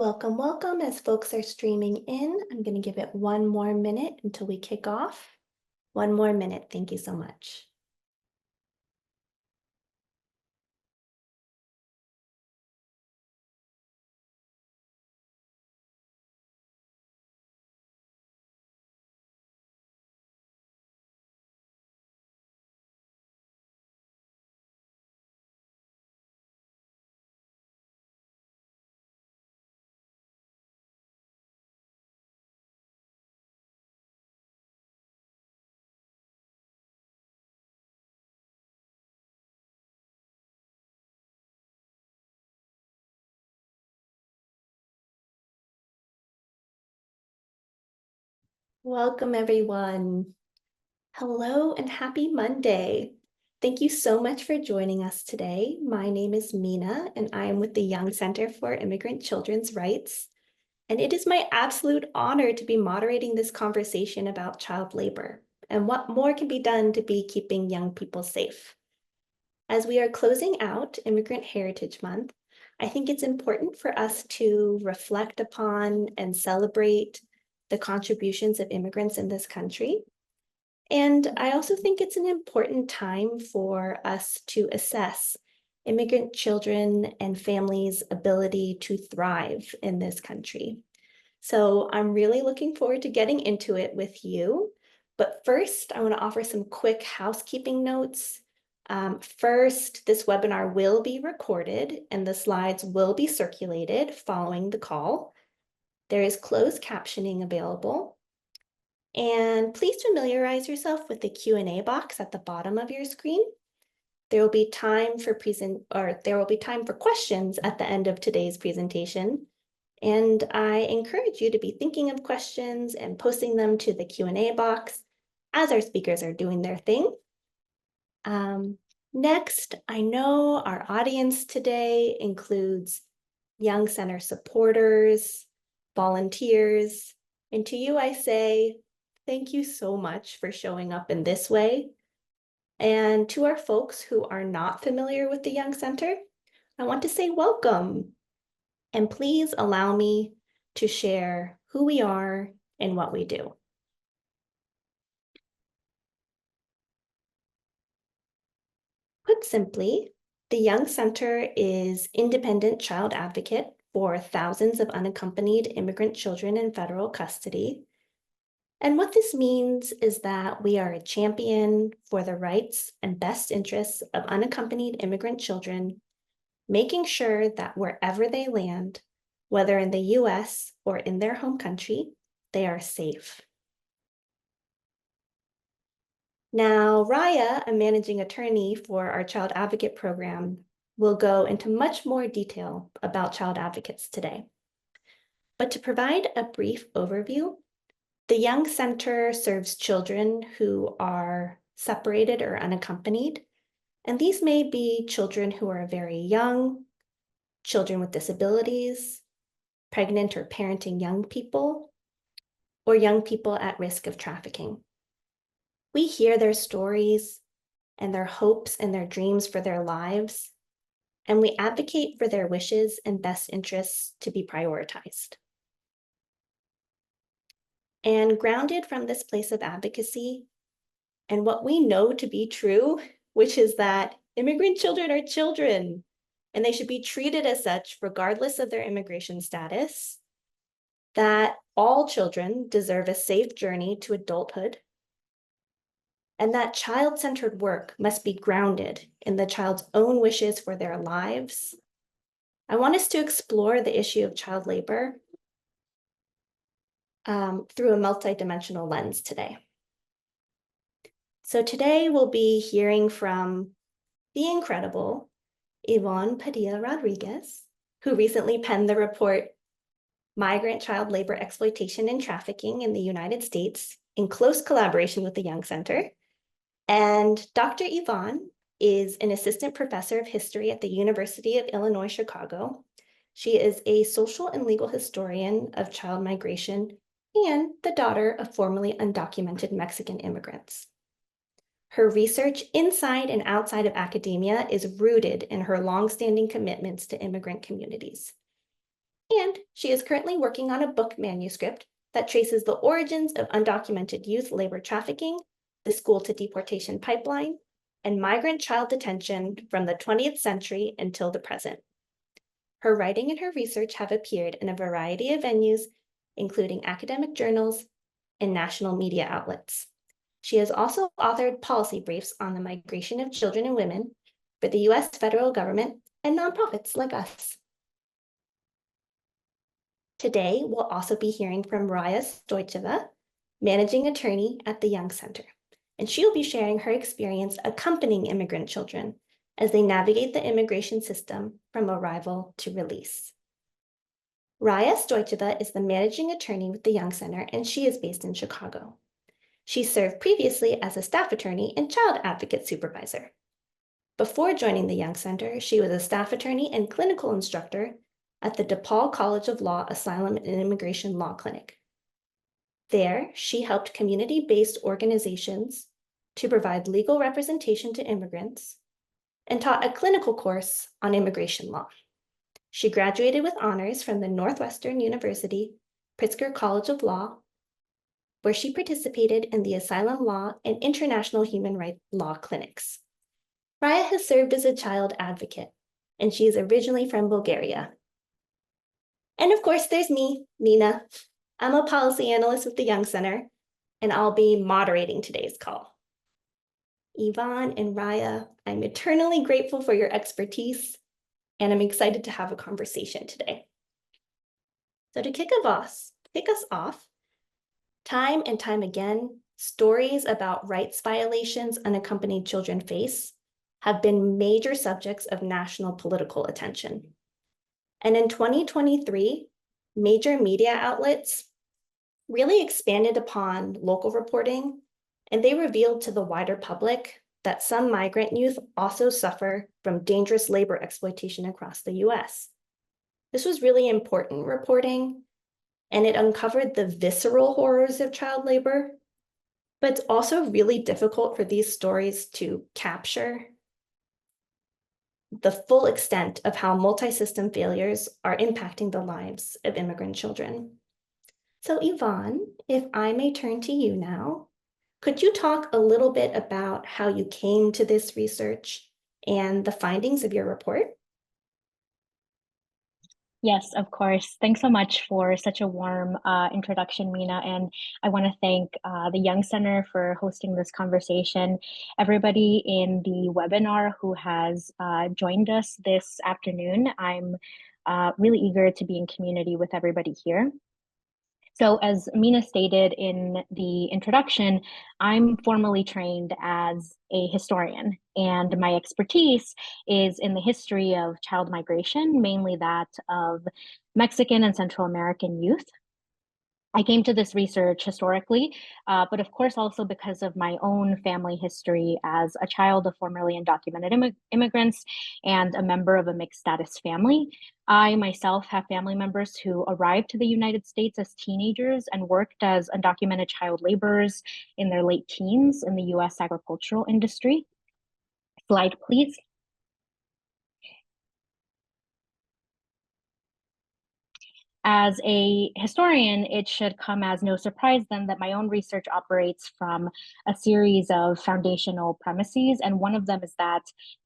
Welcome, welcome. As folks are streaming in, I'm going to give it one more minute until we kick off. One more minute. Thank you so much. Welcome, everyone. Hello and happy Monday. Thank you so much for joining us today. My name is Mina, and I am with the Young Center for Immigrant Children's Rights. And it is my absolute honor to be moderating this conversation about child labor and what more can be done to be keeping young people safe. As we are closing out Immigrant Heritage Month, I think it's important for us to reflect upon and celebrate the contributions of immigrants in this country. And I also think it's an important time for us to assess immigrant children and families' ability to thrive in this country. So I'm really looking forward to getting into it with you. But first, I want to offer some quick housekeeping notes. First, this webinar will be recorded and the slides will be circulated following the call. There is closed captioning available. And please familiarize yourself with the Q&A box at the bottom of your screen. There will be time for questions at the end of today's presentation. And I encourage you to be thinking of questions and posting them to the Q&A box as our speakers are doing their thing. Next, I know our audience today includes Young Center supporters, volunteers, and to you I say, thank you so much for showing up in this way. And to our folks who are not familiar with the Young Center, I want to say welcome. And please allow me to share who we are and what we do. Put simply, the Young Center is independent child advocate for thousands of unaccompanied immigrant children in federal custody. And what this means is that we are a champion for the rights and best interests of unaccompanied immigrant children, making sure that wherever they land, whether in the US or in their home country, they are safe. Now, Raya, a managing attorney for our child advocate program, will go into much more detail about child advocates today. But to provide a brief overview, the Young Center serves children who are separated or unaccompanied, and these may be children who are very young, children with disabilities, pregnant or parenting young people, or young people at risk of trafficking. We hear their stories and their hopes and their dreams for their lives, and we advocate for their wishes and best interests to be prioritized. And grounded from this place of advocacy and what we know to be true, which is that immigrant children are children, and they should be treated as such regardless of their immigration status, that all children deserve a safe journey to adulthood, and that child-centered work must be grounded in the child's own wishes for their lives. I want us to explore the issue of child labor through a multidimensional lens today. So today we'll be hearing from the incredible Yvonne Padilla-Rodriguez, who recently penned the report, Migrant Child Labor Exploitation and Trafficking in the United States, in close collaboration with the Young Center. And Dr. Yvonne is an assistant professor of history at the University of Illinois, Chicago. She is a social and legal historian of child migration and the daughter of formerly undocumented Mexican immigrants. Her research inside and outside of academia is rooted in her longstanding commitments to immigrant communities. And she is currently working on a book manuscript that traces the origins of undocumented youth labor trafficking, the school to deportation pipeline, and migrant child detention from the 20th century until the present. Her writing and her research have appeared in a variety of venues, including academic journals and national media outlets. She has also authored policy briefs on the migration of children and women for the US federal government and nonprofits like us. Today, we'll also be hearing from Raya Stoicheva, managing attorney at the Young Center, and she'll be sharing her experience accompanying immigrant children as they navigate the immigration system from arrival to release. Raya Stoicheva is the managing attorney with the Young Center, and she is based in Chicago. She served previously as a staff attorney and child advocate supervisor. Before joining the Young Center, she was a staff attorney and clinical instructor at the DePaul College of Law Asylum and Immigration Law Clinic. There, she helped community-based organizations to provide legal representation to immigrants and taught a clinical course on immigration law. She graduated with honors from the Northwestern University Pritzker College of Law, where she participated in the asylum law and international human rights law clinics. Raya has served as a child advocate, and she is originally from Bulgaria. And of course, there's me, Nina. I'm a policy analyst with the Young Center, and I'll be moderating today's call. Yvonne and Raya, I'm eternally grateful for your expertise, and I'm excited to have a conversation today. So to kick us off, time and time again, stories about rights violations unaccompanied children face have been major subjects of national political attention. And in 2023, major media outlets really expanded upon local reporting, and they revealed to the wider public that some migrant youth also suffer from dangerous labor exploitation across the US. This was really important reporting, and it uncovered the visceral horrors of child labor, but it's also really difficult for these stories to capture the full extent of how multi-system failures are impacting the lives of immigrant children. So Yvonne, if I may turn to you now, could you talk a little bit about how you came to this research and the findings of your report? Yes, of course. Thanks so much for such a warm introduction, Mina. And I want to thank the Young Center for hosting this conversation. Everybody in the webinar who has joined us this afternoon, I'm really eager to be in community with everybody here. So as Mina stated in the introduction, I'm formally trained as a historian, and my expertise is in the history of child migration, mainly that of Mexican and Central American youth. I came to this research historically, but of course also because of my own family history as a child of formerly undocumented immigrants and a member of a mixed status family. I myself have family members who arrived to the United States as teenagers and worked as undocumented child laborers in their late teens in the US agricultural industry. Slide, please. As a historian, it should come as no surprise then that my own research operates from a series of foundational premises, and one of them is that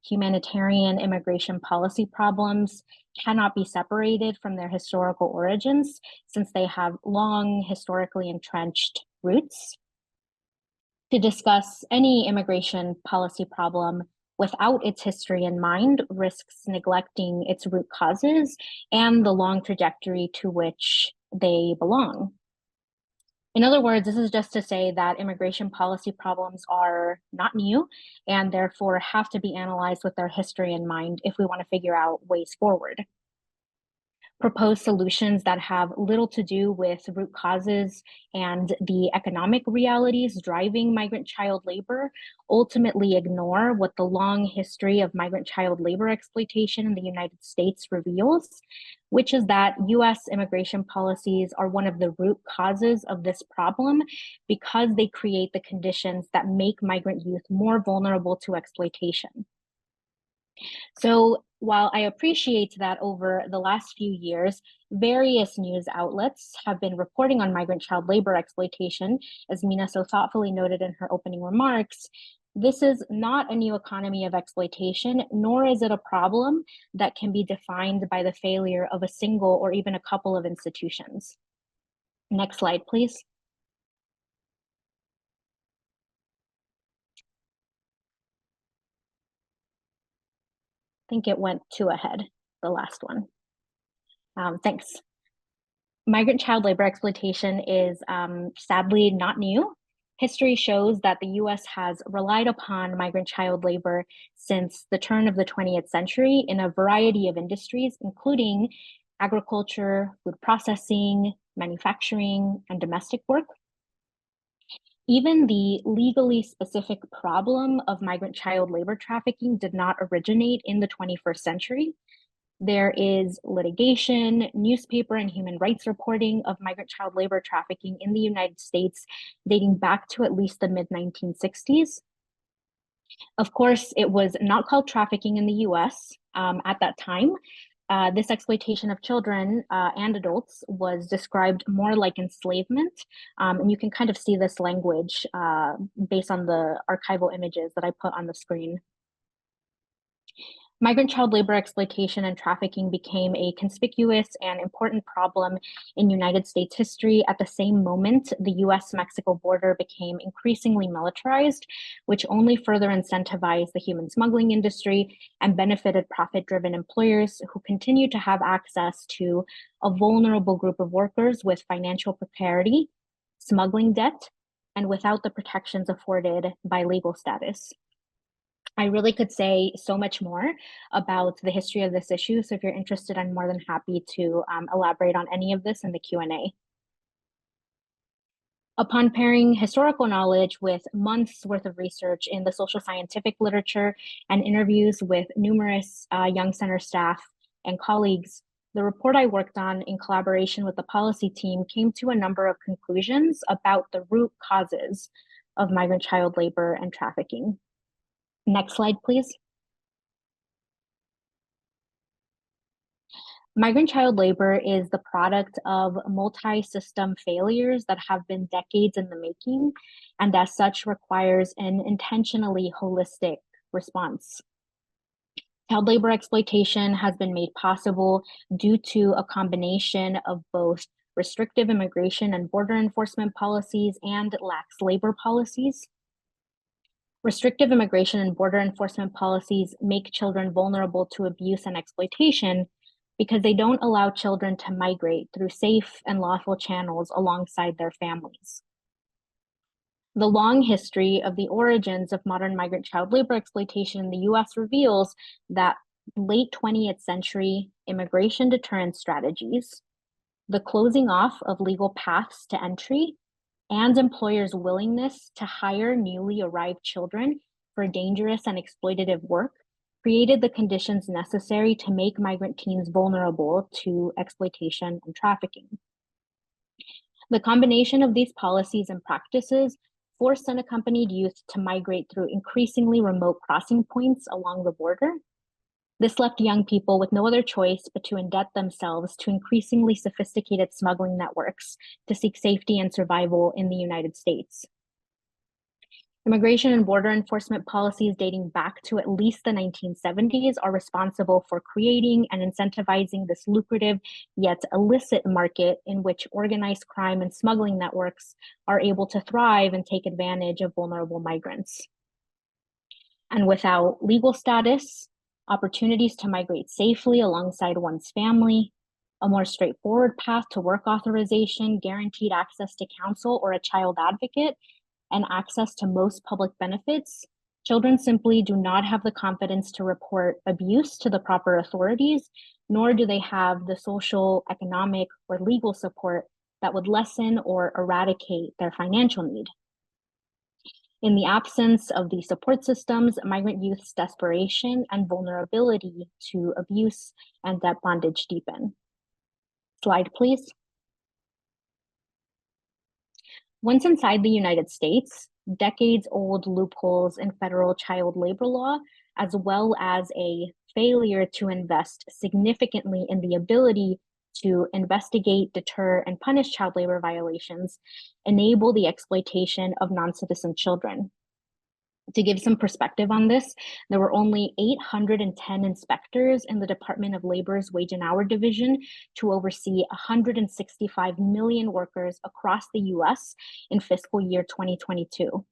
humanitarian immigration policy problems cannot be separated from their historical origins, since they have long historically entrenched roots. To discuss any immigration policy problem without its history in mind risks neglecting its root causes and the long trajectory to which they belong. In other words, this is just to say that immigration policy problems are not new and therefore have to be analyzed with their history in mind if we want to figure out ways forward. Propose solutions that have little to do with root causes and the economic realities driving migrant child labor ultimately ignore what the long history of migrant child labor exploitation in the United States reveals, which is that US immigration policies are one of the root causes of this problem because they create the conditions that make migrant youth more vulnerable to exploitation. So while I appreciate that over the last few years, various news outlets have been reporting on migrant child labor exploitation, as Mina so thoughtfully noted in her opening remarks, this is not a new economy of exploitation, nor is it a problem that can be defined by the failure of a single or even a couple of institutions. Next slide, please. I think it went two ahead, the last one. Thanks. Migrant child labor exploitation is sadly not new. History shows that the US has relied upon migrant child labor since the turn of the 20th century in a variety of industries, including agriculture, food processing, manufacturing, and domestic work. Even the legally specific problem of migrant child labor trafficking did not originate in the 21st century. There is litigation, newspaper, and human rights reporting of migrant child labor trafficking in the United States dating back to at least the mid 1960s. Of course, it was not called trafficking in the US at that time. This exploitation of children and adults was described more like enslavement. And you can kind of see this language based on the archival images that I put on the screen. Migrant child labor exploitation and trafficking became a conspicuous and important problem in United States history at the same moment the US-Mexico border became increasingly militarized, which only further incentivized the human smuggling industry and benefited profit-driven employers who continued to have access to a vulnerable group of workers with financial precarity, smuggling debt, and without the protections afforded by legal status. I really could say so much more about the history of this issue. So if you're interested, I'm more than happy to elaborate on any of this in the Q&A. Upon pairing historical knowledge with months worth of research in the social scientific literature and interviews with numerous Young Center staff and colleagues, the report I worked on in collaboration with the policy team came to a number of conclusions about the root causes of migrant child labor and trafficking. Next slide, please. Migrant child labor is the product of multi-system failures that have been decades in the making, and as such requires an intentionally holistic response. Child labor exploitation has been made possible due to a combination of both restrictive immigration and border enforcement policies and lax labor policies. Restrictive immigration and border enforcement policies make children vulnerable to abuse and exploitation because they don't allow children to migrate through safe and lawful channels alongside their families. The long history of the origins of modern migrant child labor exploitation in the US reveals that late 20th century immigration deterrence strategies, the closing off of legal paths to entry, and employers' willingness to hire newly arrived children for dangerous and exploitative work created the conditions necessary to make migrant teens vulnerable to exploitation and trafficking. The combination of these policies and practices forced unaccompanied youth to migrate through increasingly remote crossing points along the border. This left young people with no other choice but to indebt themselves to increasingly sophisticated smuggling networks to seek safety and survival in the United States. Immigration and border enforcement policies dating back to at least the 1970s are responsible for creating and incentivizing this lucrative yet illicit market in which organized crime and smuggling networks are able to thrive and take advantage of vulnerable migrants. And without legal status, opportunities to migrate safely alongside one's family, a more straightforward path to work authorization, guaranteed access to counsel or a child advocate, and access to most public benefits, children simply do not have the confidence to report abuse to the proper authorities, nor do they have the social, economic, or legal support that would lessen or eradicate their financial need. In the absence of these support systems, migrant youth's desperation and vulnerability to abuse and debt bondage deepen. Slide, please. Once inside the United States, decades-old loopholes in federal child labor law as well as a failure to invest significantly in the ability to investigate, deter, and punish child labor violations, enable the exploitation of non-citizen children. To give some perspective on this, there were only 810 inspectors in the Department of Labor's Wage and Hour Division to oversee 165 million workers across the US in fiscal year 2022.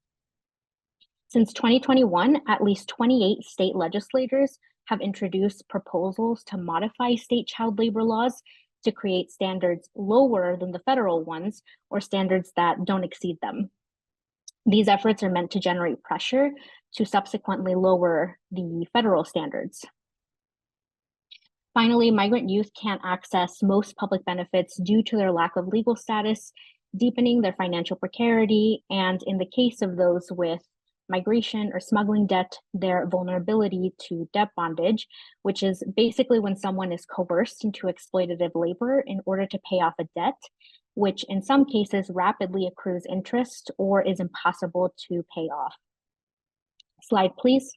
Since 2021, at least 28 state legislators have introduced proposals to modify state child labor laws to create standards lower than the federal ones or standards that don't exceed them. These efforts are meant to generate pressure to subsequently lower the federal standards. Finally, migrant youth can't access most public benefits due to their lack of legal status, deepening their financial precarity, and in the case of those with migration or smuggling debt, their vulnerability to debt bondage, which is basically when someone is coerced into exploitative labor in order to pay off a debt, which in some cases rapidly accrues interest or is impossible to pay off. Slide, please.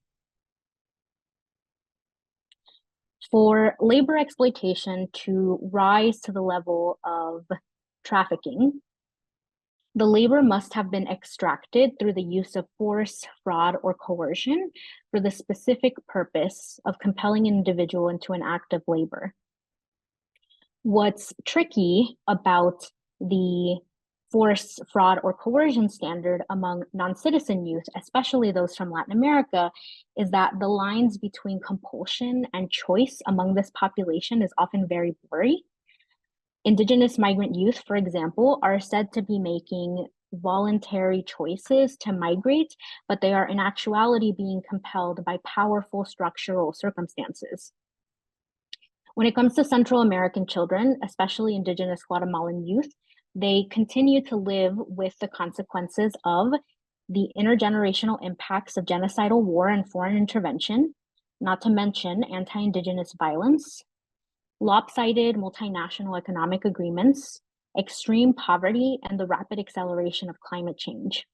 For labor exploitation to rise to the level of trafficking, the labor must have been extracted through the use of force, fraud, or coercion for the specific purpose of compelling an individual into an act of labor. What's tricky about the force, fraud, or coercion standard among non-citizen youth, especially those from Latin America, is that the lines between compulsion and choice among this population is often very blurry. Indigenous migrant youth, for example, are said to be making voluntary choices to migrate, but they are in actuality being compelled by powerful structural circumstances. When it comes to Central American children, especially Indigenous Guatemalan youth, they continue to live with the consequences of the intergenerational impacts of genocidal war and foreign intervention, not to mention anti-Indigenous violence, lopsided multinational economic agreements, extreme poverty, and the rapid acceleration of climate change.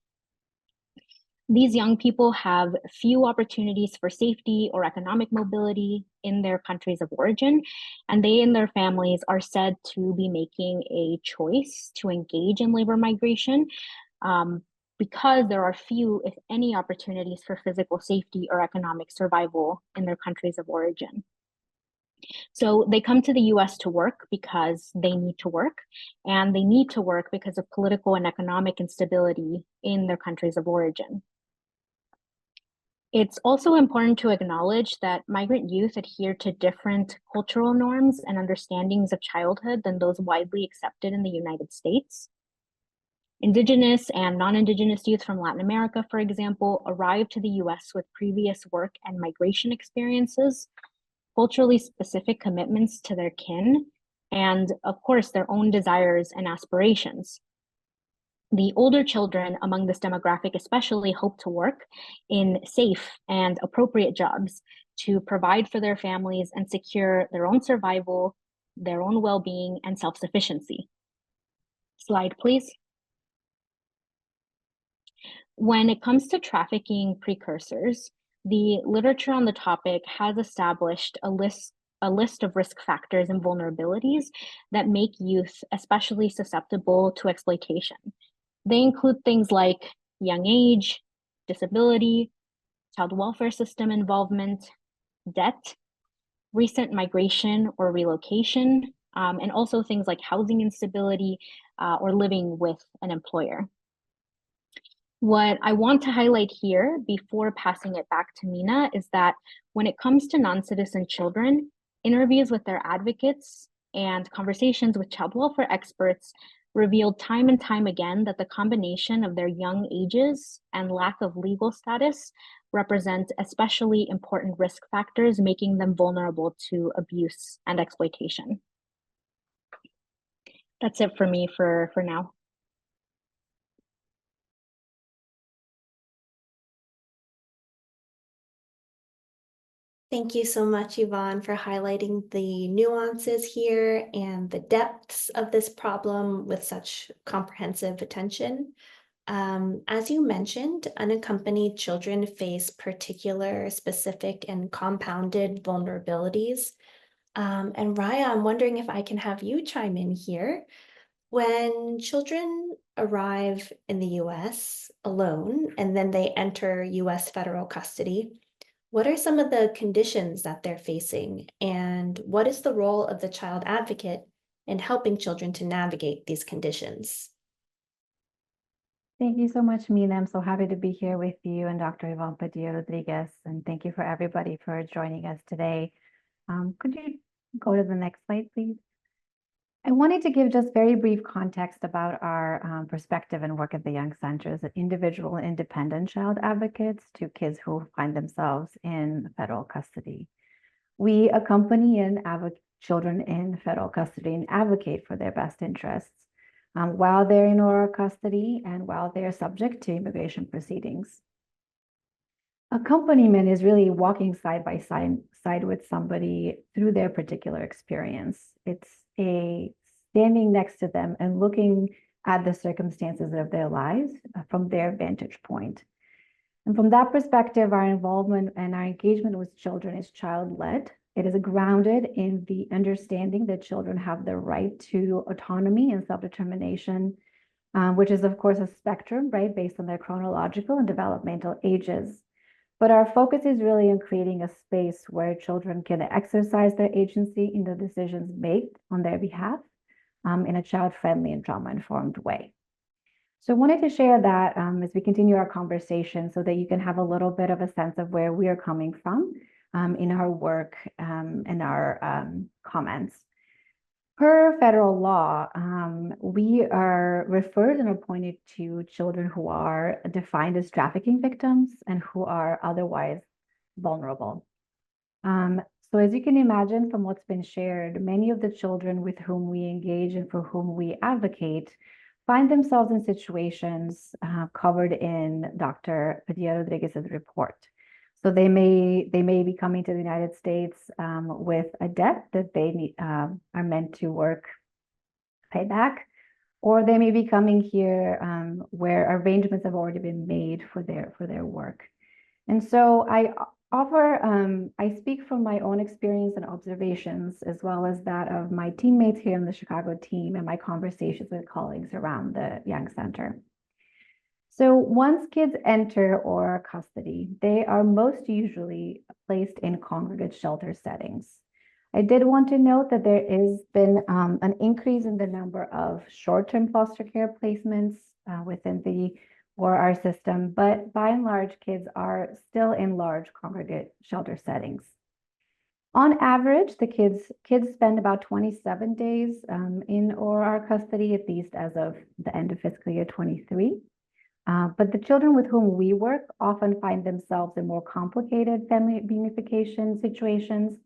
These young people have few opportunities for safety or economic mobility in their countries of origin, and they and their families are said to be making a choice to engage in labor migration because there are few, if any, opportunities for physical safety or economic survival in their countries of origin. So they come to the US to work because they need to work, and they need to work because of political and economic instability in their countries of origin. It's also important to acknowledge that migrant youth adhere to different cultural norms and understandings of childhood than those widely accepted in the United States. Indigenous and non-Indigenous youth from Latin America, for example, arrived to the US with previous work and migration experiences, culturally specific commitments to their kin, and of course, their own desires and aspirations. The older children among this demographic especially hope to work in safe and appropriate jobs to provide for their families and secure their own survival, their own well-being, and self-sufficiency. Slide, please. When it comes to trafficking precursors, the literature on the topic has established a list of risk factors and vulnerabilities that make youth especially susceptible to exploitation. They include things like young age, disability, child welfare system involvement, debt, recent migration or relocation, and also things like housing instability or living with an employer. What I want to highlight here before passing it back to Mina is that when it comes to non-citizen children, interviews with their advocates and conversations with child welfare experts revealed time and time again that the combination of their young ages and lack of legal status represent especially important risk factors, making them vulnerable to abuse and exploitation. That's it for me for now. Thank you so much, Yvonne, for highlighting the nuances here and the depths of this problem with such comprehensive attention. As you mentioned, unaccompanied children face particular, specific, and compounded vulnerabilities. And Raya, I'm wondering if I can have you chime in here. When children arrive in the US alone and then they enter US federal custody, what are some of the conditions that they're facing? And what is the role of the child advocate in helping children to navigate these conditions? Thank you so much, Mina. I'm so happy to be here with you and Dr. Yvonne Padilla-Rodriguez, and thank you for everybody for joining us today. Could you go to the next slide, please? I wanted to give just very brief context about our perspective and work at the Young Center as individual and independent child advocates to kids who find themselves in federal custody. We accompany children in federal custody and advocate for their best interests while they're in oral custody and while they're subject to immigration proceedings. Accompaniment is really walking side by side with somebody through their particular experience. It's a standing next to them and looking at the circumstances of their lives from their vantage point. And from that perspective, our involvement and our engagement with children is child-led. It is grounded in the understanding that children have the right to autonomy and self-determination, which is, of course, a spectrum, right, based on their chronological and developmental ages. But our focus is really on creating a space where children can exercise their agency in the decisions made on their behalf in a child-friendly and trauma-informed way. So I wanted to share that as we continue our conversation so that you can have a little bit of a sense of where we are coming from in our work and our comments. Per federal law, we are referred and appointed to children who are defined as trafficking victims and who are otherwise vulnerable. So as you can imagine from what's been shared, many of the children with whom we engage and for whom we advocate find themselves in situations covered in Dr. Padilla-Rodriguez's report. So they may be coming to the United States with a debt that they are meant to work pay back, or they may be coming here where arrangements have already been made for their work. And so I speak from my own experience and observations, as well as that of my teammates here in the Chicago team and my conversations with colleagues around the Young Center. So once kids enter oral custody, they are most usually placed in congregate shelter settings. I did want to note that there has been an increase in the number of short-term foster care placements within the our system, but by and large, kids are still in large congregate shelter settings. On average, the kids spend about 27 days in OR custody, at least as of the end of fiscal year 23. But the children with whom we work often find themselves in more complicated family reunification situations.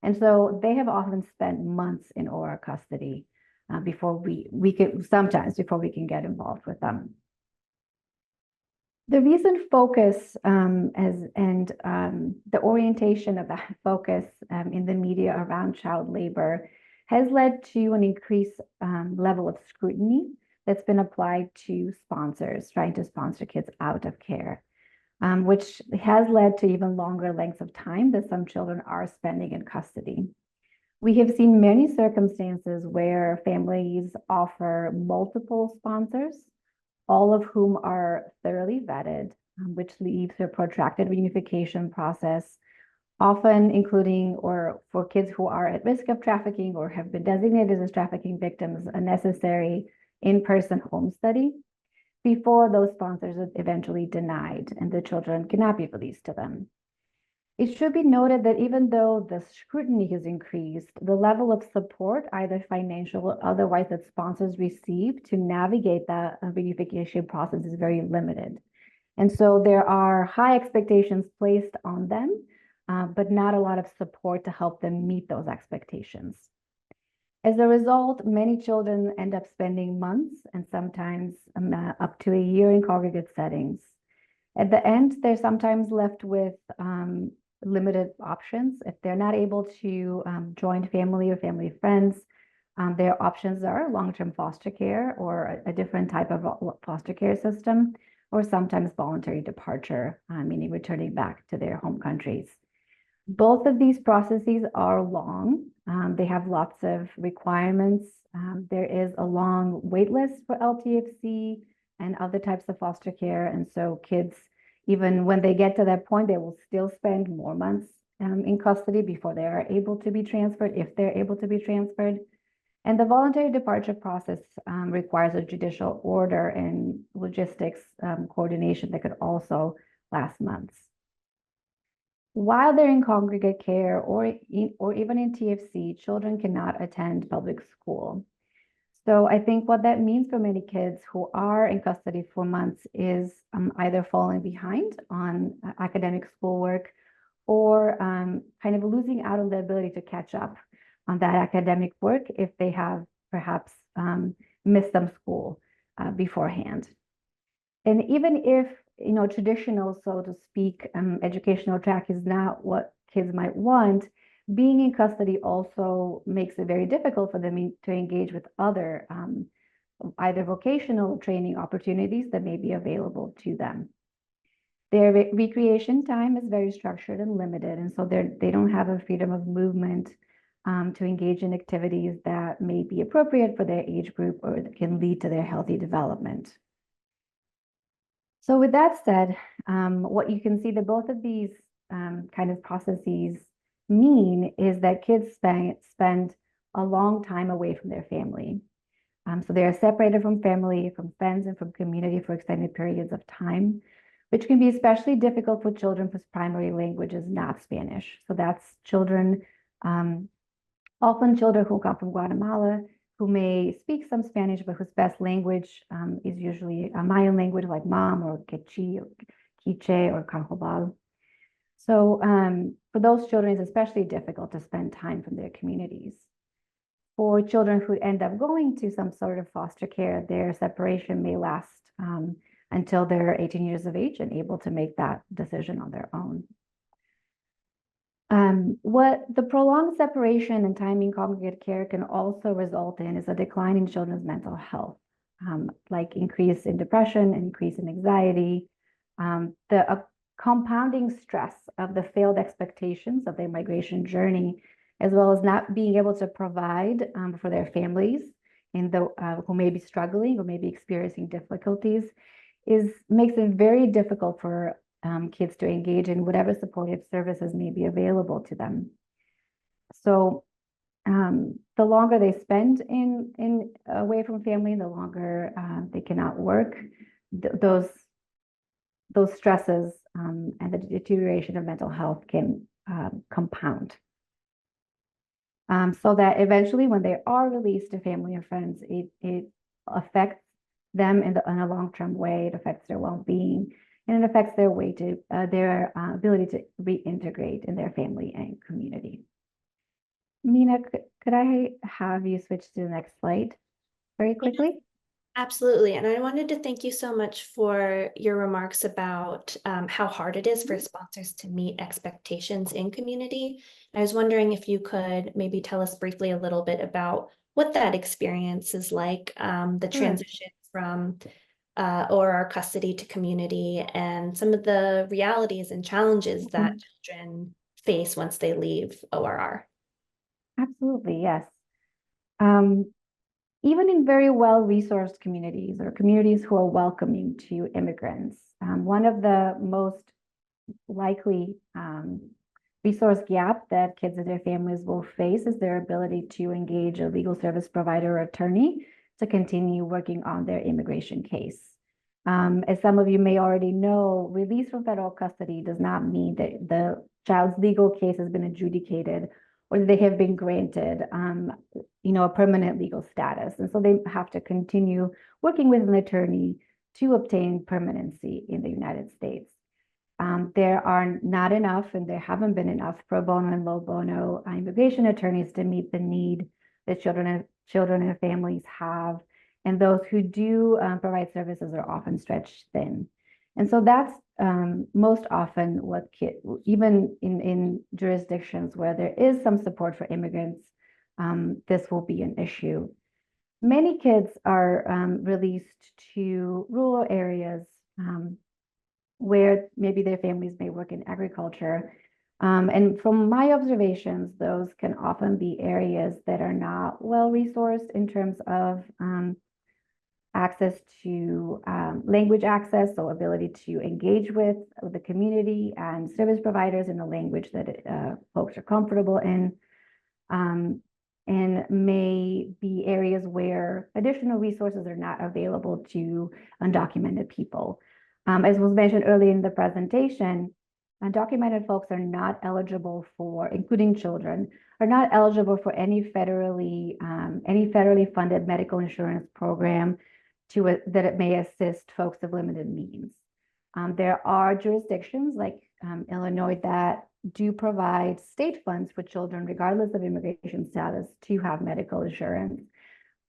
And so they have often spent months in OR custody before we can get involved with them. The recent focus the orientation of that focus in the media around child labor has led to an increased level of scrutiny that's been applied to sponsors trying to sponsor kids out of care, which has led to even longer lengths of time that some children are spending in custody. We have seen many circumstances where families offer multiple sponsors, all of whom are thoroughly vetted, which leads to a protracted reunification process, often including, or for kids who are at risk of trafficking or have been designated as trafficking victims, a necessary in-person home study before those sponsors are eventually denied and the children cannot be released to them. It should be noted that even though the scrutiny has increased, the level of support, either financial or otherwise, that sponsors receive to navigate that reunification process is very limited. And so there are high expectations placed on them, but not a lot of support to help them meet those expectations. As a result, many children end up spending months and sometimes up to a year in congregate settings. At the end, they're sometimes left with limited options. If they're not able to join family or family friends, Their options are long-term foster care or a different type of foster care system, or sometimes voluntary departure, meaning returning back to their home countries. Both of these processes are long. They have lots of requirements. There is a long wait list for LTFC and other types of foster care. And so kids, even when they get to that point, they will still spend more months in custody before they are able to be transferred, if they're able to be transferred. And the voluntary departure process requires a judicial order and logistics coordination that could also last months. While they're in congregate care or even in TFC, children cannot attend public school. So I think what that means for many kids who are in custody for months is either falling behind on academic schoolwork or kind of losing out on the ability to catch up on that academic work if they have perhaps missed some school beforehand. And even if, traditional, so to speak, educational track is not what kids might want, being in custody also makes it very difficult for them to engage with other either vocational training opportunities that may be available to them. Their recreation time is very structured and limited, and so they don't have a freedom of movement to engage in activities that may be appropriate for their age group or that can lead to their healthy development. So with that said, what you can see that both of these kind of processes mean is that kids spend a long time away from their family. So they are separated from family, from friends, and from community for extended periods of time, which can be especially difficult for children whose primary language is not Spanish. So that's children, often children who come from Guatemala, who may speak some Spanish, but whose best language is usually a Mayan language like Mam or Quechua or Quiche or Cajobal. So for those children, it's especially difficult to spend time from their communities. For children who end up going to some sort of foster care, their separation may last until they're 18 years of age and able to make that decision on their own. What the prolonged separation and time in congregate care can also result in is a decline in children's mental health, like increase in depression, increase in anxiety, the compounding stress of the failed expectations of their migration journey, as well as not being able to provide for their families who may be struggling or may be experiencing difficulties, makes it very difficult for kids to engage in whatever supportive services may be available to them. So the longer they spend in away from family, the longer they cannot work. Those stresses and the deterioration of mental health can compound. So that eventually, when they are released to family and friends, it affects them in a long-term way. It affects their well-being, and it affects their ability to reintegrate in their family and community. Mina, could I have you switch to the next slide very quickly? Absolutely. And I wanted to thank you so much for your remarks about how hard it is for sponsors to meet expectations in community. I was wondering if you could maybe tell us briefly a little bit about what that experience is like, the transition from or custody to community, and some of the realities and challenges that children face once they leave ORR. Absolutely, yes. Even in very well-resourced communities or communities who are welcoming to immigrants, one of the most likely resource gap that kids and their families will face is their ability to engage a legal service provider or attorney to continue working on their immigration case. As some of you may already know, release from federal custody does not mean that the child's legal case has been adjudicated or they have been granted, a permanent legal status. And so they have to continue working with an attorney to obtain permanency in the United States. There are not enough, and there haven't been enough pro bono and low bono immigration attorneys to meet the need that children and families have. And those who do provide services are often stretched thin. And so that's most often what even in jurisdictions where there is some support for immigrants, this will be an issue. Many kids are released to rural areas where maybe their families may work in agriculture. And from my observations, those can often be areas that are not well resourced in terms of access to language access, so ability to engage with the community and service providers in a language that folks are comfortable in, and may be areas where additional resources are not available to undocumented people. As was mentioned earlier in the presentation, undocumented folks are not eligible for, including children, are not eligible for any federally funded medical insurance program that it may assist folks of limited means. There are jurisdictions like Illinois that do provide state funds for children, regardless of immigration status, to have medical insurance.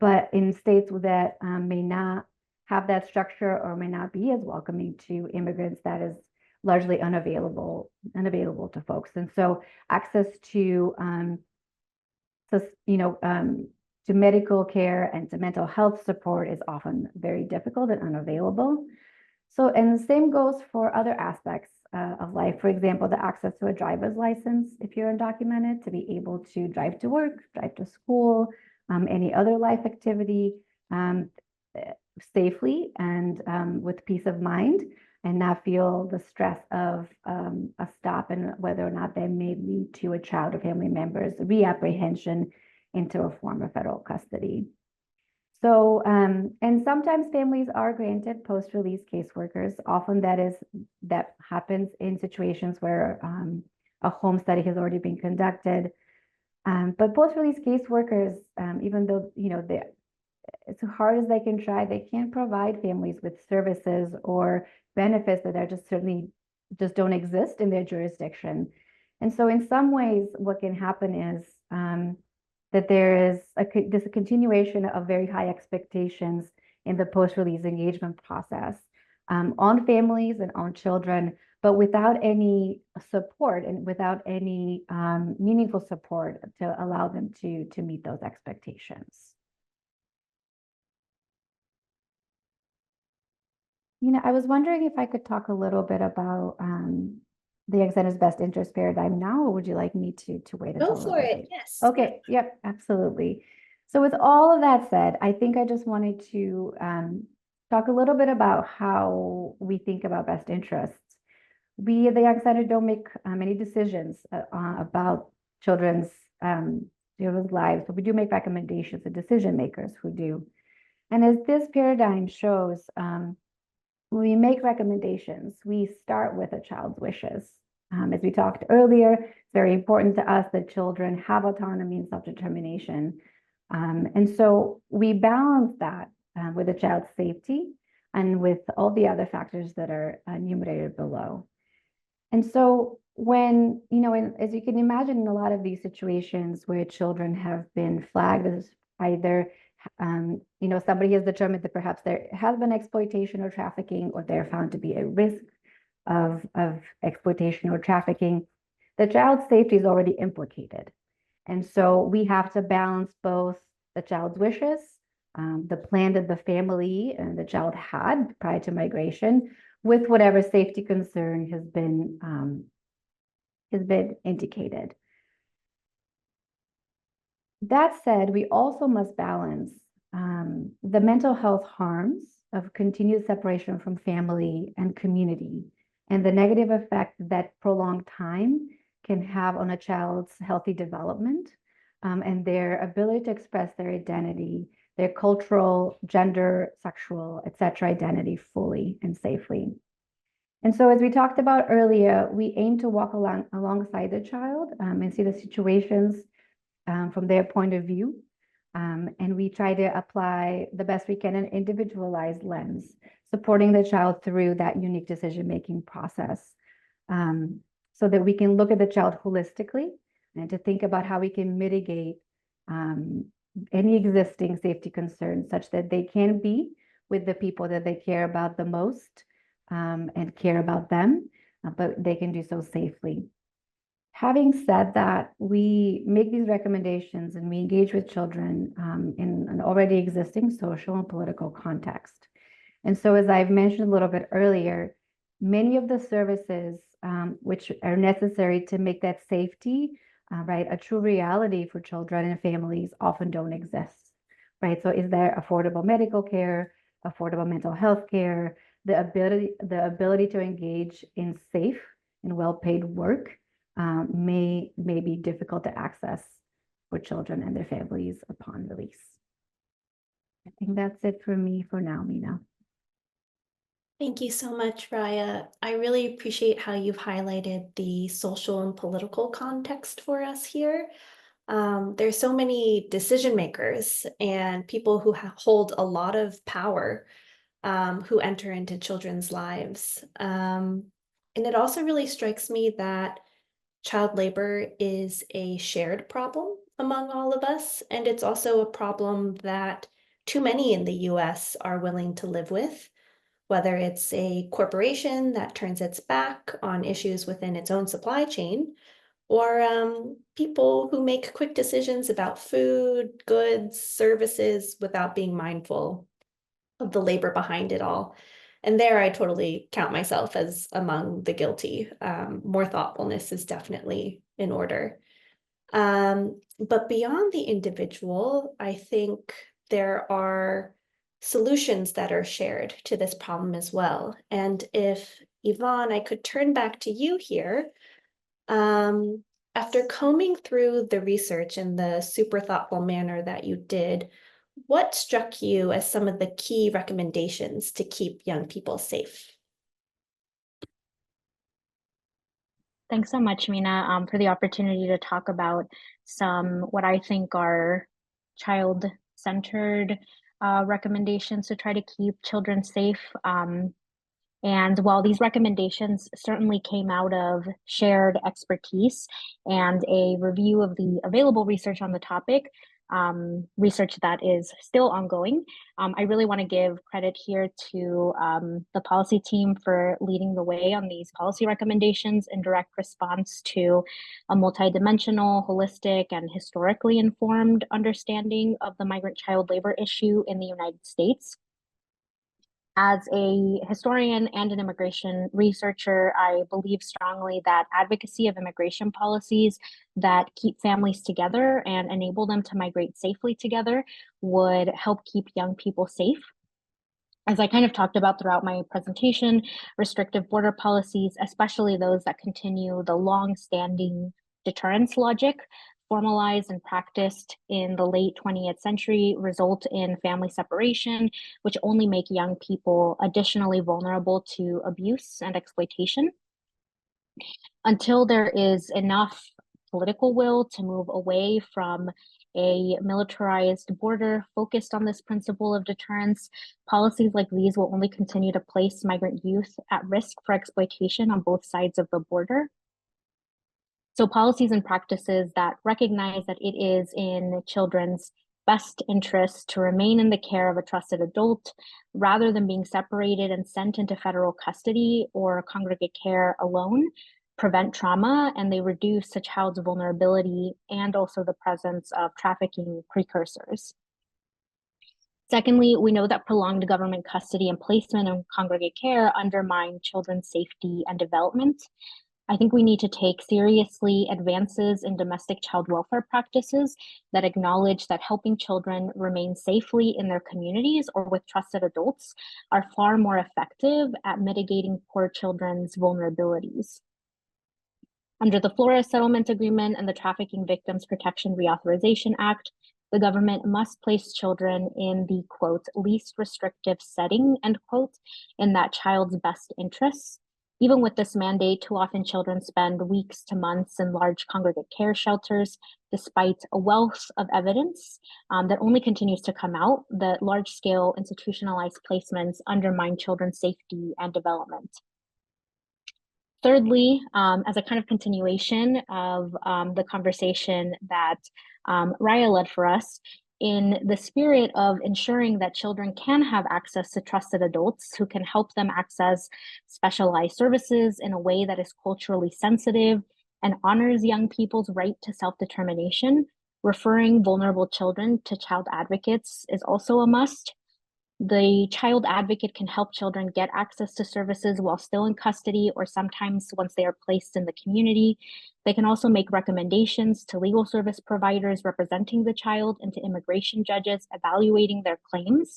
But in states that may not have that structure or may not be as welcoming to immigrants, that is largely unavailable to folks. And so access to to medical care and to mental health support is often very difficult and unavailable. So, and the same goes for other aspects of life. For example, the access to a driver's license, if you're undocumented, to be able to drive to work, drive to school, any other life activity safely and with peace of mind, and not feel the stress of a stop and whether or not that may lead to a child or family member's reapprehension into a form of federal custody. So, and sometimes families are granted post-release caseworkers. Often that happens in situations where a home study has already been conducted. But post-release caseworkers, even though as hard as they can try, they can't provide families with services or benefits that are certainly don't exist in their jurisdiction. And so in some ways, what can happen is that there is a continuation of very high expectations in the post-release engagement process on families and on children, but without any support and without any meaningful support to allow them to meet those expectations. I was wondering if I could talk a little bit about the extended best interest paradigm now, or would you like me to wait until Go for it. Yes. Okay. Yep. Absolutely. So with all of that said, I think I just wanted to talk a little bit about how we think about best interests. We, the Young Center, don't make many decisions about children's lives, but we do make recommendations to decision makers who do. And as this paradigm shows, when we make recommendations, we start with a child's wishes. As we talked earlier, it's very important to us that children have autonomy and self-determination. And so we balance that with a child's safety and with all the other factors that are enumerated below. And so when, as you can imagine, in a lot of these situations where children have been flagged as either somebody has determined that perhaps there has been exploitation or trafficking, or they're found to be a risk of exploitation or trafficking, the child's safety is already implicated. And so we have to balance both the child's wishes, the plan that the family and the child had prior to migration, with whatever safety concern has been indicated. That said, we also must balance the mental health harms of continued separation from family and community, and the negative effect that prolonged time can have on a child's healthy development and their ability to express their identity, their cultural, gender, sexual, etc. identity fully and safely. And so as we talked about earlier, we aim to walk alongside the child and see the situations from their point of view. And we try to apply the best we can an individualized lens, supporting the child through that unique decision-making process so that we can look at the child holistically and to think about how we can mitigate any existing safety concerns such that they can be with the people that they care about the most and care about them, but they can do so safely. Having said that, we make these recommendations and we engage with children in an already existing social and political context. And so, as I've mentioned a little bit earlier, many of the services which are necessary to make that safety, right, a true reality for children and families often don't exist, right? So, is there affordable medical care, affordable mental health care, the ability to engage in safe and well-paid work may be difficult to access for children and their families upon release. I think that's it for me for now, Mina. Thank you so much, Raya. I really appreciate how you've highlighted the social and political context for us here. There's so many decision makers and people who hold a lot of power who enter into children's lives. And it also really strikes me that child labor is a shared problem among all of us, and it's also a problem that too many in the US are willing to live with, whether it's a corporation that turns its back on issues within its own supply chain, or people who make quick decisions about food, goods, services without being mindful of the labor behind it all. And there I totally count myself as among the guilty. More thoughtfulness is definitely in order. But beyond the individual, I think there are solutions that are shared to this problem as well. And if Yvonne, I could turn back to you here. After combing through the research in the super thoughtful manner that you did, what struck you as some of the key recommendations to keep young people safe? Thanks so much, Mina, for the opportunity to talk about some what I think are child-centered recommendations to try to keep children safe. And while these recommendations certainly came out of shared expertise and a review of the available research on the topic, research that is still ongoing, I really want to give credit here to the policy team for leading the way on these policy recommendations in direct response to a multidimensional, holistic, and historically informed understanding of the migrant child labor issue in the United States. As a historian and an immigration researcher, I believe strongly that advocacy of immigration policies that keep families together and enable them to migrate safely together would help keep young people safe. As I kind of talked about throughout my presentation, restrictive border policies, especially those that continue the long-standing deterrence logic, formalized and practiced in the late 20th century, result in family separation, which only make young people additionally vulnerable to abuse and exploitation. Until there is enough political will to move away from a militarized border focused on this principle of deterrence, policies like these will only continue to place migrant youth at risk for exploitation on both sides of the border. So policies and practices that recognize that it is in children's best interest to remain in the care of a trusted adult rather than being separated and sent into federal custody or congregate care alone prevent trauma, and they reduce a child's vulnerability and also the presence of trafficking precursors. Secondly, we know that prolonged government custody and placement in congregate care undermine children's safety and development. I think we need to take seriously advances in domestic child welfare practices that acknowledge that helping children remain safely in their communities or with trusted adults are far more effective at mitigating poor children's vulnerabilities. Under the Flores Settlement Agreement and the Trafficking Victims Protection Reauthorization Act, the government must place children in the, quote, least restrictive setting, end quote, in that child's best interests. Even with this mandate, too often children spend weeks to months in large congregate care shelters, despite a wealth of evidence that only continues to come out that large-scale institutionalized placements undermine children's safety and development. Thirdly, as a kind of continuation of the conversation that Raya led for us, in the spirit of ensuring that children can have access to trusted adults who can help them access specialized services in a way that is culturally sensitive and honors young people's right to self-determination, referring vulnerable children to child advocates is also a must. The child advocate can help children get access to services while still in custody, or sometimes once they are placed in the community. They can also make recommendations to legal service providers representing the child and to immigration judges evaluating their claims.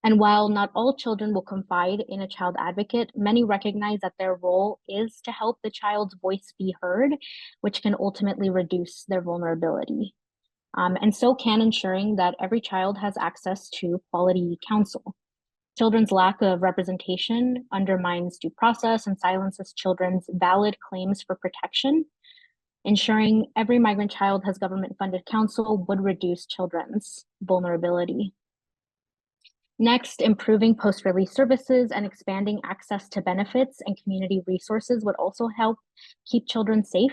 And while not all children will confide in a child advocate, many recognize that their role is to help the child's voice be heard, which can ultimately reduce their vulnerability. And so can ensuring that every child has access to quality counsel. Children's lack of representation undermines due process and silences children's valid claims for protection. Ensuring every migrant child has government-funded counsel would reduce children's vulnerability. Next, improving post-release services and expanding access to benefits and community resources would also help keep children safe.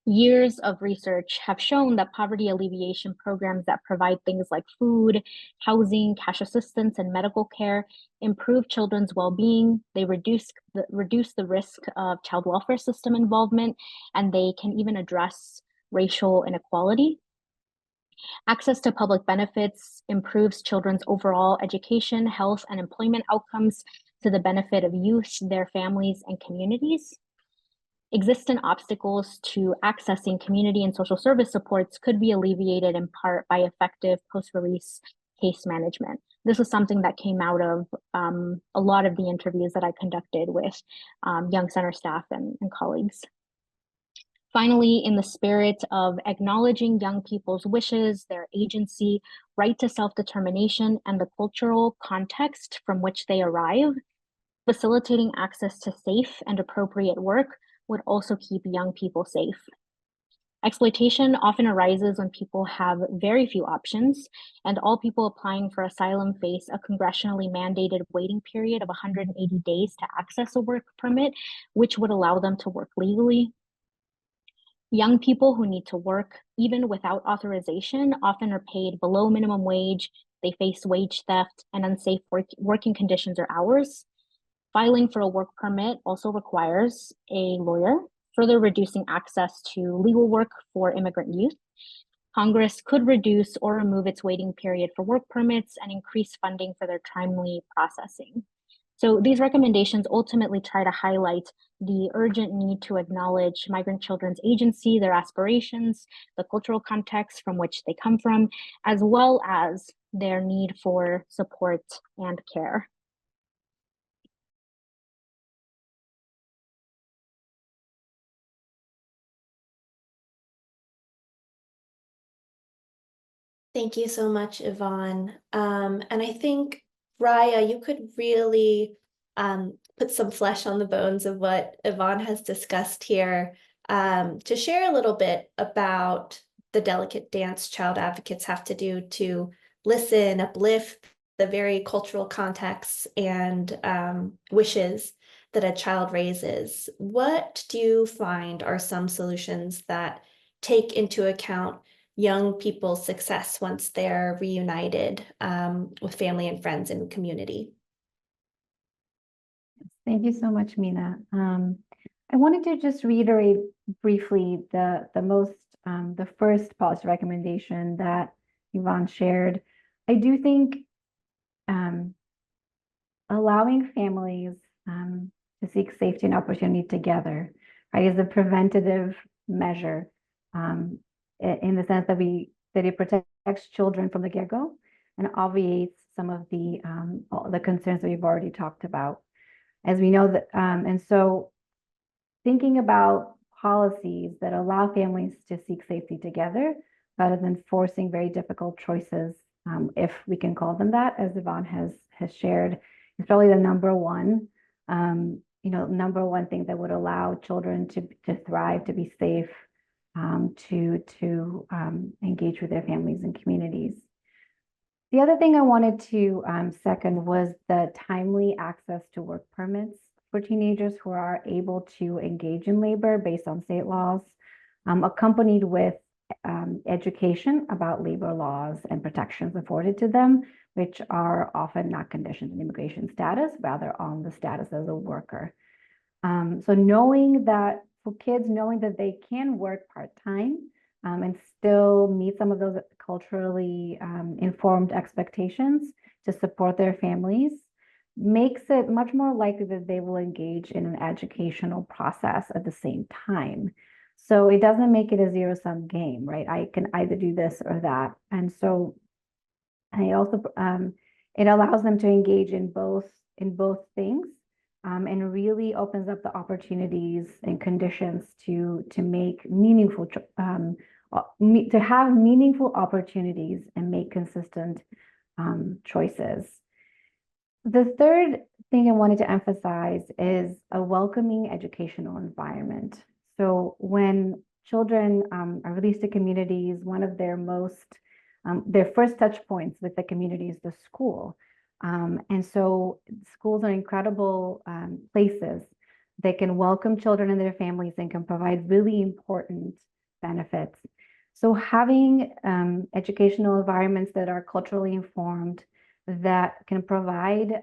Years of research have shown that poverty alleviation programs that provide things like food, housing, cash assistance, and medical care improve children's well-being. They reduce the risk of child welfare system involvement, and they can even address racial inequality. Access to public benefits improves children's overall education, health, and employment outcomes to the benefit of youth, their families, and communities. Existing obstacles to accessing community and social service supports could be alleviated in part by effective post-release case management. This is something that came out of a lot of the interviews that I conducted with Young Center staff and colleagues. Finally, in the spirit of acknowledging young people's wishes, their agency, right to self-determination, and the cultural context from which they arrive, facilitating access to safe and appropriate work would also keep young people safe. Exploitation often arises when people have very few options, and all people applying for asylum face a congressionally mandated waiting period of 180 days to access a work permit, which would allow them to work legally. Young people who need to work, even without authorization, often are paid below minimum wage. They face wage theft and unsafe working conditions or hours. Filing for a work permit also requires a lawyer, further reducing access to legal work for immigrant youth. Congress could reduce or remove its waiting period for work permits and increase funding for their timely processing. So these recommendations ultimately try to highlight the urgent need to acknowledge migrant children's agency, their aspirations, the cultural context from which they come from, as well as their need for support and care. Thank you so much, Yvonne. And I think, Raya, you could really put some flesh on the bones of what Yvonne has discussed here, to share a little bit about the delicate dance child advocates have to do to listen, uplift the very cultural contexts and wishes that a child raises. What do you find are some solutions that take into account young people's success once they're reunited with family and friends and community? Thank you so much, Mina. I wanted to just reiterate briefly the first policy recommendation that Yvonne shared. I do think allowing families to seek safety and opportunity together, right, is a preventative measure in the sense that it protects children from the get-go and obviates some of the concerns that we've already talked about. As we know that, and so thinking about policies that allow families to seek safety together rather than forcing very difficult choices, if we can call them that, as Yvonne has shared, is probably the number one thing that would allow children to thrive, to be safe, to engage with their families and communities. The other thing I wanted to second was the timely access to work permits for teenagers who are able to engage in labor based on state laws, accompanied with education about labor laws and protections afforded to them, which are often not conditioned in immigration status, rather on the status as a worker. So knowing that for kids knowing that they can work part-time and still meet some of those culturally informed expectations to support their families makes it much more likely that they will engage in an educational process at the same time. So it doesn't make it a zero-sum game, right? I can either do this or that. And so I also it allows them to engage in both things, and really opens up the opportunities and conditions to make meaningful to have meaningful opportunities and make consistent choices. The third thing I wanted to emphasize is a welcoming educational environment. So when children are released to communities, one of their first touch points with the community is the school. And so schools are incredible places that can welcome children and their families and can provide really important benefits. So having educational environments that are culturally informed, that can provide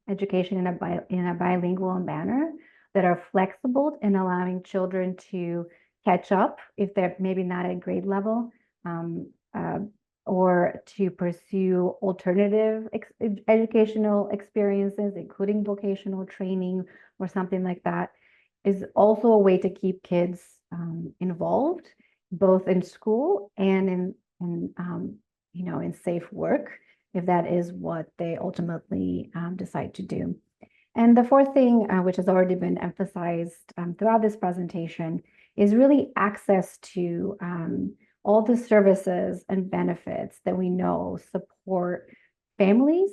education in a bilingual manner, that are flexible in allowing children to catch up if they're maybe not at grade level, or to pursue alternative educational experiences, including vocational training or something like that, is also a way to keep kids involved, both in school and in safe work, if that is what they ultimately decide to do. And the fourth thing, which has already been emphasized throughout this presentation, is really access to all the services and benefits that we know support families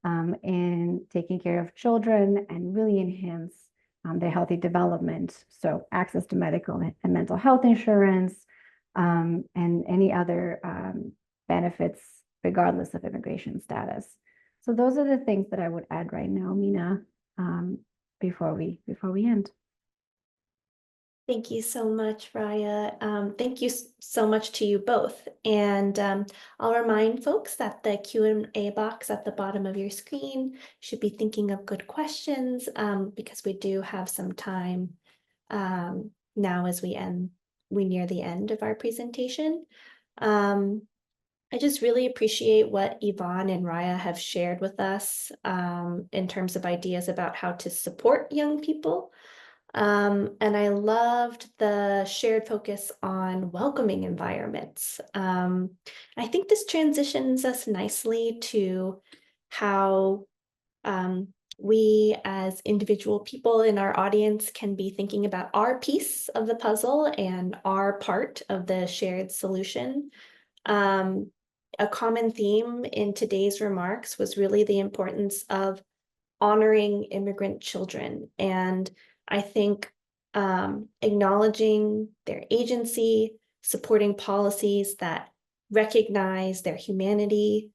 in taking care of children and really enhance their healthy development. So access to medical and mental health insurance, and any other benefits regardless of immigration status. So those are the things that I would add right now, Mina, before we end. Thank you so much, Raya. Thank you so much to you both. And I'll remind folks that the Q&A box at the bottom of your screen should be thinking of good questions, because we do have some time now as we near the end of our presentation. I just really appreciate what Yvonne and Raya have shared with us in terms of ideas about how to support young people. And I loved the shared focus on welcoming environments. I think this transitions us nicely to how we as individual people in our audience can be thinking about our piece of the puzzle and our part of the shared solution. A common theme in today's remarks was really the importance of honoring immigrant children. And I think acknowledging their agency, supporting policies that recognize their humanity,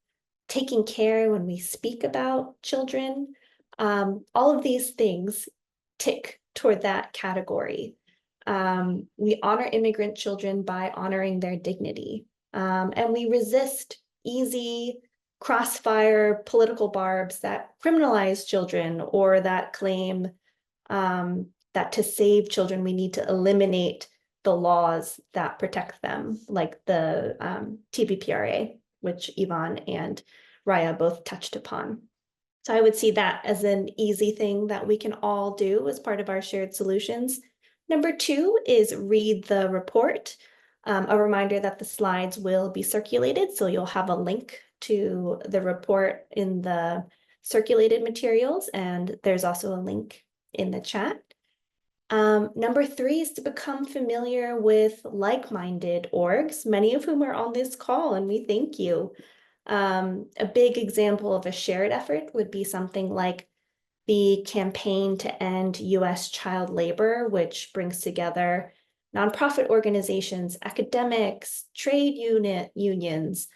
taking care when we speak about children, all of these things tick toward that category. We honor immigrant children by honoring their dignity. And we resist easy crossfire political barbs that criminalize children or that claim that to save children, we need to eliminate the laws that protect them, like the TVPRA, which Yvonne and Raya both touched upon. So I would see that as an easy thing that we can all do as part of our shared solutions. Number 2 is read the report. A reminder that the slides will be circulated, so you'll have a link to the report in the circulated materials, and there's also a link in the chat. Number 3 is to become familiar with like-minded orgs, many of whom are on this call, and we thank you. A big example of a shared effort would be something like the Campaign to End U.S. Child Labor, which brings together nonprofit organizations, academics, trade unions,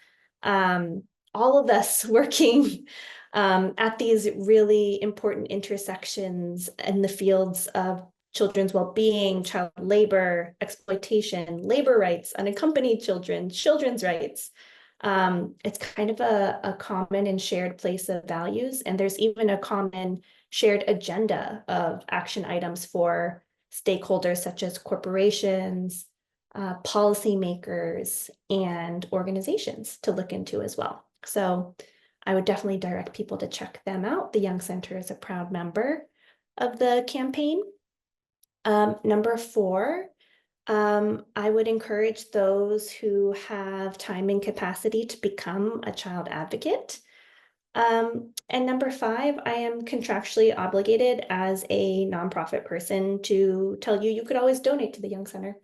all of us working at these really important intersections in the fields of children's well-being, child labor, exploitation, labor rights, unaccompanied children, children's rights. It's kind of a common and shared place of values, and there's even a common shared agenda of action items for stakeholders such as corporations, policymakers, and organizations to look into as well. So I would definitely direct people to check them out. The Young Center is a proud member of the campaign. Number 4, I would encourage those who have time and capacity to become a child advocate. And number 5, I am contractually obligated as a nonprofit person to tell you could always donate to the Young Center.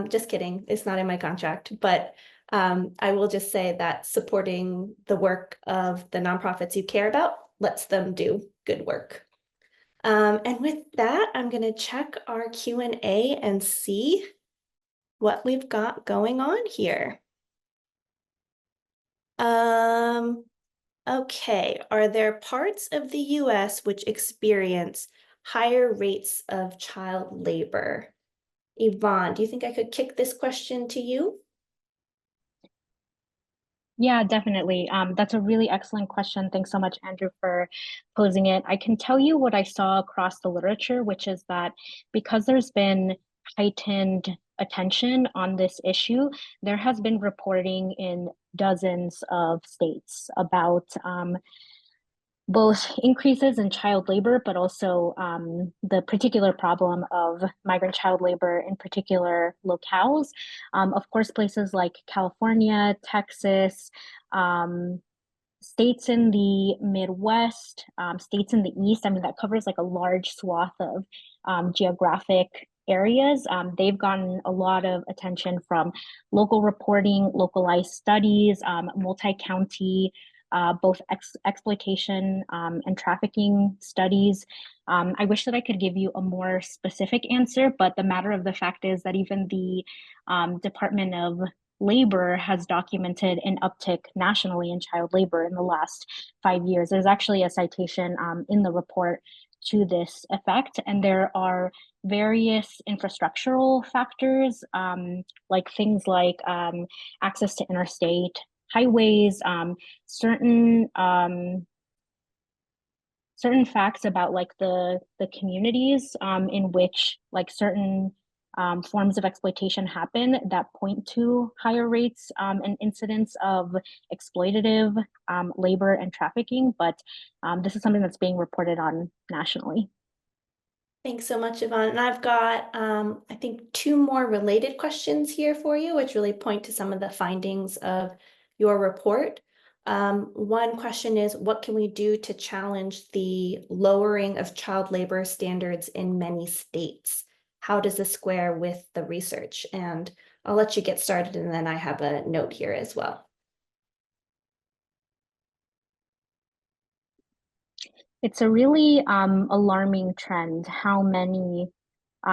Just kidding, it's not in my contract, but I will just say that supporting the work of the nonprofits you care about lets them do good work. And with that, I'm going to check our Q&A and see what we've got going on here. Okay, are there parts of the US which experience higher rates of child labor? Yvonne, do you think I could kick this question to you? Yeah, definitely. That's a really excellent question. Thanks so much, Andrew, for posing it. I can tell you what I saw across the literature, which is that because there's been heightened attention on this issue, there has been reporting in dozens of states about both increases in child labor, but also the particular problem of migrant child labor in particular locales. Of course, places like California, Texas, states in the Midwest, states in the East, I mean, that covers like a large swath of geographic areas. They've gotten a lot of attention from local reporting, localized studies, multi-county, both exploitation and trafficking studies. I wish that I could give you a more specific answer, but the matter of the fact is that even the Department of Labor has documented an uptick nationally in child labor in the last 5 years. There's actually a citation in the report to this effect, and there are various infrastructural factors, like things like access to interstate highways, certain certain facts about like the communities in which like certain forms of exploitation happen that point to higher rates and incidents of exploitative labor and trafficking. But this is something that's being reported on nationally. Thanks so much, Yvonne. And I've got, I think, 2 more related questions here for you, which really point to some of the findings of your report. One question is, what can we do to challenge the lowering of child labor standards in many states? How does this square with the research? And I'll let you get started, and then I have a note here as well. It's a really alarming trend how many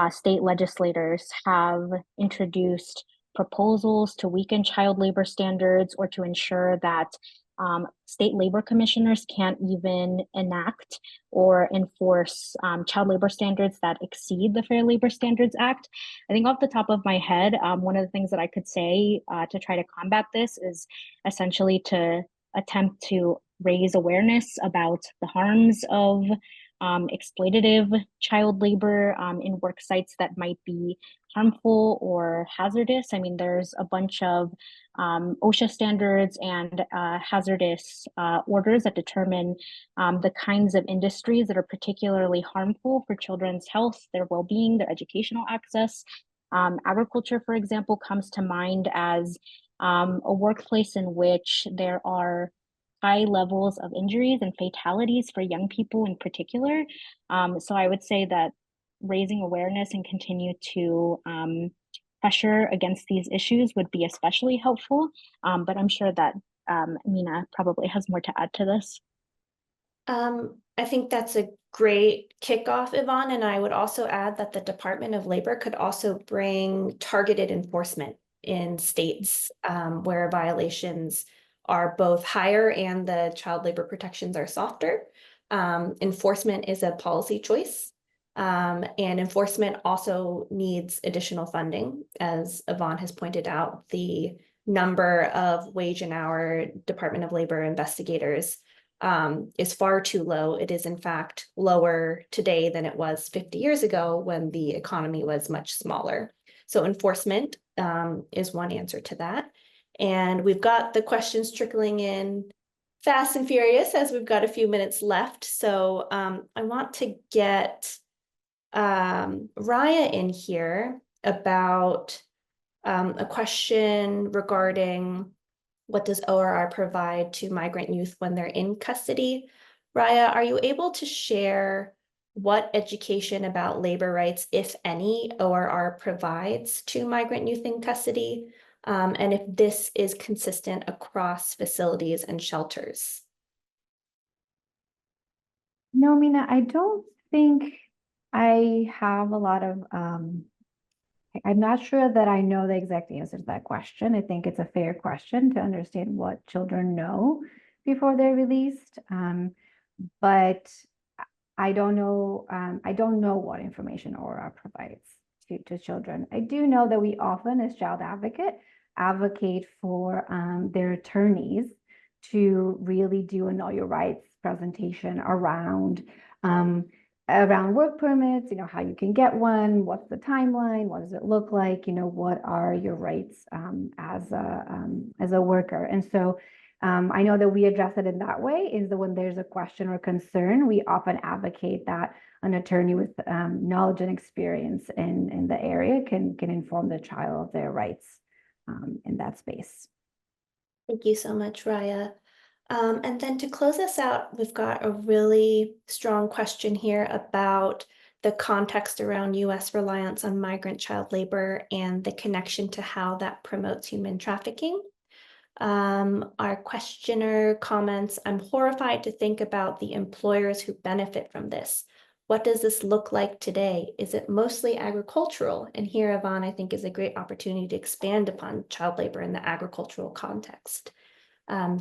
state legislators have introduced proposals to weaken child labor standards or to ensure that state labor commissioners can't even enact or enforce child labor standards that exceed the Fair Labor Standards Act. I think off the top of my head, one of the things that I could say to try to combat this is essentially to attempt to raise awareness about the harms of exploitative child labor in work sites that might be harmful or hazardous. I mean, there's a bunch of OSHA standards and hazardous orders that determine the kinds of industries that are particularly harmful for children's health, their well-being, their educational access. Agriculture, for example, comes to mind as a workplace in which there are high levels of injuries and fatalities for young people in particular. So I would say that raising awareness and continue to pressure against these issues would be especially helpful. But I'm sure that Mina probably has more to add to this. I think that's a great kickoff, Yvonne, and I would also add that the Department of Labor could also bring targeted enforcement in states where violations are both higher and the child labor protections are softer. Enforcement is a policy choice, and enforcement also needs additional funding. As Yvonne has pointed out, the number of wage and hour Department of Labor investigators is far too low. It is in fact lower today than it was 50 years ago when the economy was much smaller. So enforcement is one answer to that. And we've got the questions trickling in fast and furious as we've got a few minutes left. So I want to get Raya in here about a question regarding what does ORR provide to migrant youth when they're in custody? Raya, are you able to share what education about labor rights, if any, ORR provides to migrant youth in custody? And if this is consistent across facilities and shelters? No, Mina, I don't think I have a lot of, I'm not sure that I know the exact answer to that question. I think it's a fair question to understand what children know before they're released. But I don't know what information ORA provides to children. I do know that we often, as child advocate for their attorneys to really do a know your rights presentation around work permits, how you can get one, what's the timeline, what does it look like, what are your rights as a worker. And so I know that we address it in that way, is that when there's a question or concern, we often advocate that an attorney with knowledge and experience in the area can inform the child of their rights in that space. Thank you so much, Raya. And then to close us out, we've got a really strong question here about the context around US reliance on migrant child labor and the connection to how that promotes human trafficking. Our questioner comments, I'm horrified to think about the employers who benefit from this. What does this look like today? Is it mostly agricultural? And here, Yvonne, I think is a great opportunity to expand upon child labor in the agricultural context.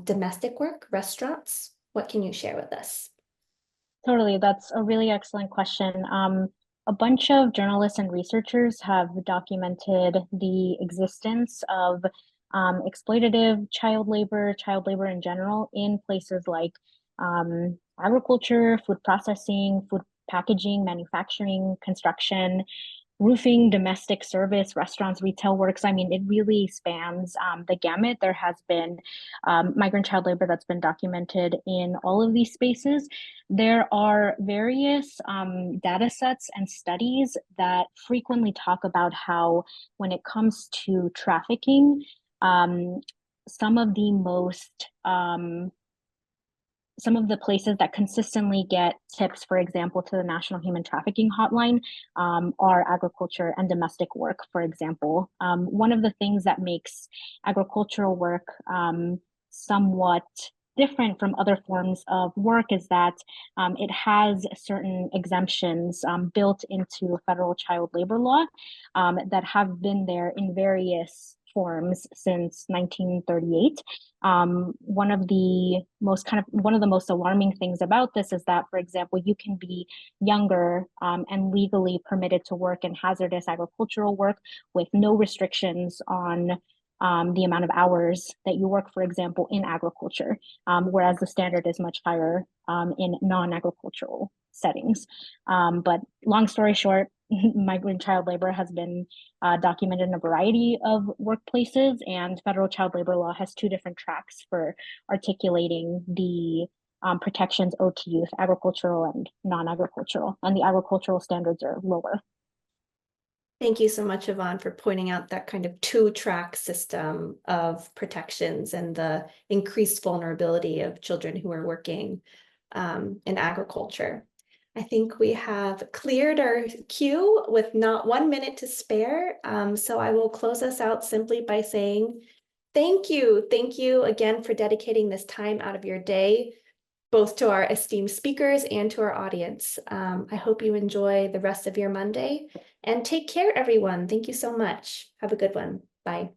Domestic work, restaurants, what can you share with us? Totally, that's a really excellent question. A bunch of journalists and researchers have documented the existence of exploitative child labor in general in places like agriculture, food processing, food packaging, manufacturing, construction, roofing, domestic service, restaurants, retail works. I mean, it really spans the gamut. There has been migrant child labor that's been documented in all of these spaces. There are various data sets and studies that frequently talk about how, when it comes to trafficking, some of the most some of the places that consistently get tips, for example, to the National Human Trafficking Hotline are agriculture and domestic work, for example. One of the things that makes agricultural work somewhat different from other forms of work is that it has certain exemptions built into federal child labor law that have been there in various forms since 1938. One of the most alarming things about this is that, for example, you can be younger and legally permitted to work in hazardous agricultural work with no restrictions on the amount of hours that you work, for example, in agriculture, whereas the standard is much higher in non-agricultural settings. But long story short, migrant child labor has been documented in a variety of workplaces, and federal child labor law has two different tracks for articulating the protections owed to youth, agricultural and non-agricultural, and the agricultural standards are lower. Thank you so much, Yvonne, for pointing out that kind of two-track system of protections and the increased vulnerability of children who are working in agriculture. I think we have cleared our queue with not 1 minute to spare. So I will close us out simply by saying thank you. Thank you again for dedicating this time out of your day, both to our esteemed speakers and to our audience. I hope you enjoy the rest of your Monday and take care, everyone. Thank you so much. Have a good one. Bye.